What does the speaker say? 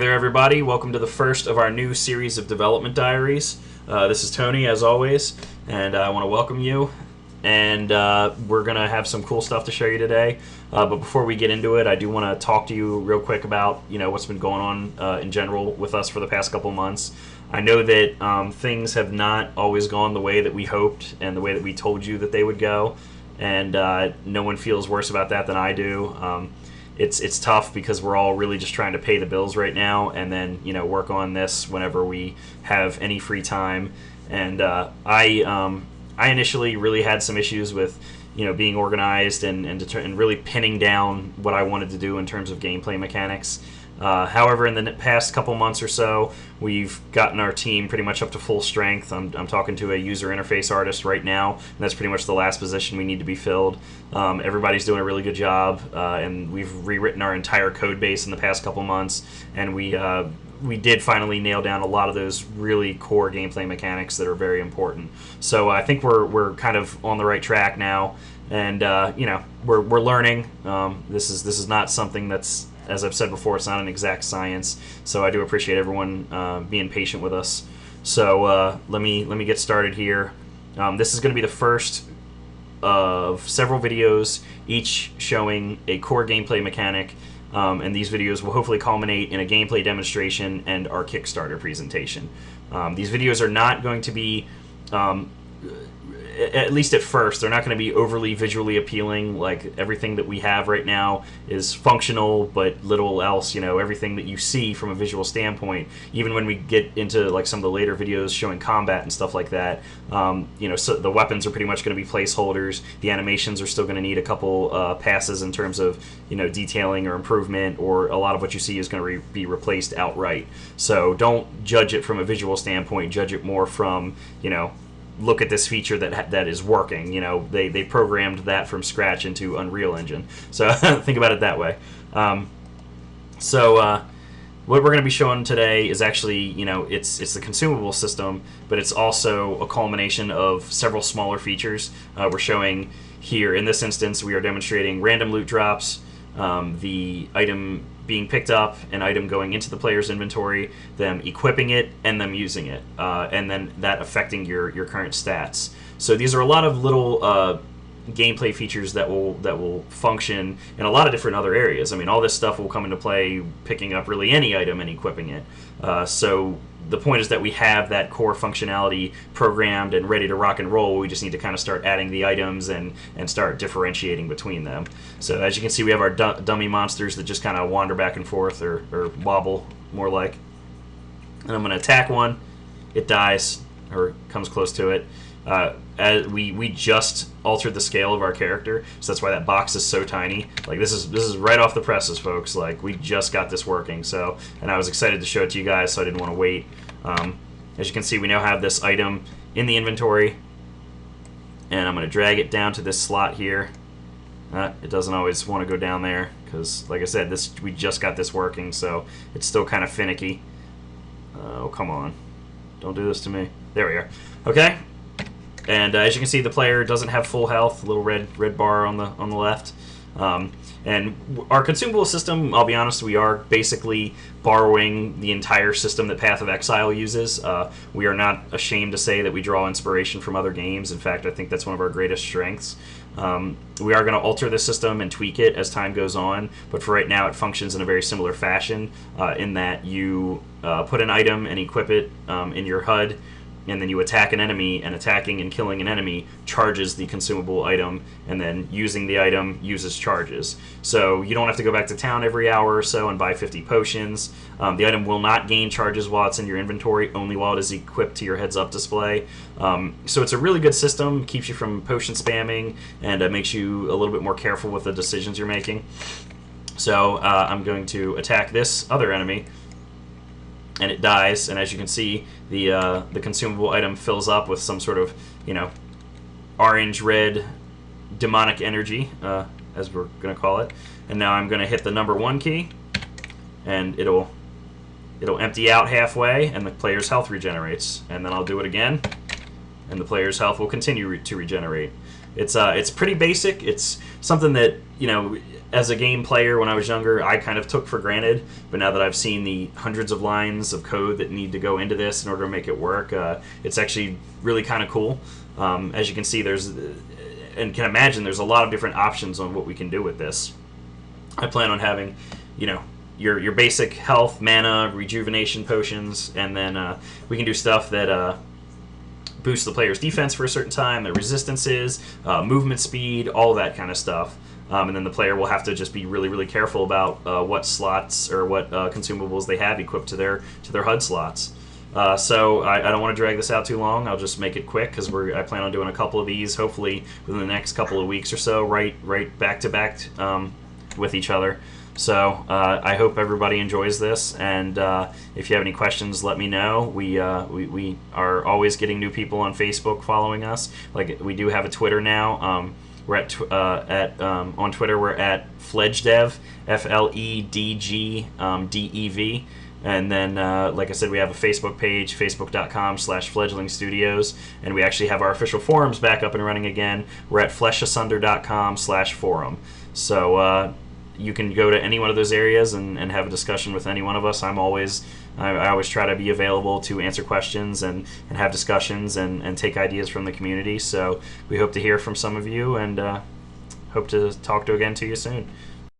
there, everybody. Welcome to the first of our new series of development diaries. This is Tony, as always, and I want to welcome you. And we're going to have some cool stuff to show you today. But before we get into it, I do want to talk to you real quick about what's been going on in general with us for the past couple of months. I know that things have not always gone the way that we hoped and the way that we told you that they would go. And no one feels worse about that than I do. It's tough because we're all really just trying to pay the bills right now, and then work on this whenever we have any free time. And I initially really had some issues with being organized and really pinning down what I wanted to do in terms of gameplay mechanics. However, in the past couple months or so, we've gotten our team pretty much up to full strength. I'm talking to a user interface artist right now, and that's pretty much the last position we need to be filled. Everybody's doing a really good job, and we've rewritten our entire code base in the past couple months, and we did finally nail down a lot of those really core gameplay mechanics that are very important. So I think we're kind of on the right track now, and we're learning. This is not something that's, as I've said before, it's not an exact science, so I do appreciate everyone being patient with us. So let me get started here. This is going to be the first of several videos, each showing a core gameplay mechanic, and these videos will hopefully culminate in a gameplay demonstration and our Kickstarter presentation. These videos are not going to be at least at first, they're not going to be overly visually appealing. Like, everything that we have right now is functional, but little else. Everything that you see from a visual standpoint, even when we get into like some of the later videos showing combat and stuff like that, so the weapons are pretty much going to be placeholders. The animations are still going to need a couple passes in terms of detailing or improvement, or a lot of what you see is going to be replaced outright. So don't judge it from a visual standpoint. Judge it more from look at this feature that is working. They programmed that from scratch into Unreal Engine. So think about it that way. What we're going to be showing today is actually, it's the consumable system, but it's also a culmination of several smaller features. We're showing here, in this instance, we are demonstrating random loot drops, the item being picked up, an item going into the player's inventory, them equipping it, and them using it, and then that affecting your current stats. So these are a lot of little gameplay features that will function in a lot of different other areas. I mean, all this stuff will come into play picking up really any item and equipping it. So the point is that we have that core functionality programmed and ready to rock and roll. We just need to kind of start adding the items and start differentiating between them. So as you can see, we have our dummy monsters that just kind of wander back and forth, or wobble, more like. And I'm going to attack one. It dies, or comes close to it. As we just altered the scale of our character, so that's why that box is so tiny. Like, this is right off the presses, folks. Like, we just got this working. So, and I was excited to show it to you guys, so I didn't want to wait. As you can see, we now have this item in the inventory, and I'm going to drag it down to this slot here. It doesn't always want to go down there because, like I said, we just got this working, so it's still kind of finicky. Oh, come on. Don't do this to me. There we are. Okay. And as you can see, the player doesn't have full health, a little red bar on the left. And our consumable system, I'll be honest, we are basically borrowing the entire system that Path of Exile uses. We are not ashamed to say that we draw inspiration from other games. In fact, I think that's one of our greatest strengths. We are going to alter the system and tweak it as time goes on, but for right now it functions in a very similar fashion, in that you put an item and equip it in your HUD, and then you attack an enemy, and attacking and killing an enemy charges the consumable item, and then using the item uses charges. So you don't have to go back to town every hour or so and buy 50 potions. The item will not gain charges while it's in your inventory, only while it is equipped to your heads-up display. So it's a really good system, keeps you from potion spamming, and makes you a little bit more careful with the decisions you're making. So I'm going to attack this other enemy, and it dies, and as you can see, the consumable item fills up with some sort of, orange-red demonic energy, as we're going to call it. And now I'm going to hit the number 1 key, and it'll empty out halfway, and the player's health regenerates. And then I'll do it again, and the player's health will continue to regenerate. It's pretty basic. It's something that, you know, as a game player when I was younger, I kind of took for granted. But now that I've seen the hundreds of lines of code that need to go into this in order to make it work, it's actually really kind of cool. As you can see, there's and can imagine there's a lot of different options on what we can do with this. I plan on having, you know, your basic health, mana, rejuvenation potions, and then we can do stuff that boosts the player's defense for a certain time, their resistances, movement speed, all that kind of stuff. And then the player will have to just be really, really careful about what slots or what consumables they have equipped to their HUD slots. So I don't want to drag this out too long. I'll just make it quick because I plan on doing a couple of these hopefully within the next couple of weeks or so, right back to back with each other. So I hope everybody enjoys this, and if you have any questions, let me know. We are always getting new people on Facebook following us. Like, we do have a Twitter now. We're on Twitter. We're at FledgeDev, FledgDev. And then, like I said, we have a Facebook page, facebook.com/Fledgling Studios, and we actually have our official forums back up and running again. We're at fleshasunder.com/forum. So you can go to any one of those areas and have a discussion with any one of us. I always try to be available to answer questions and have discussions and take ideas from the community. So we hope to hear from some of you, and hope to talk to you soon.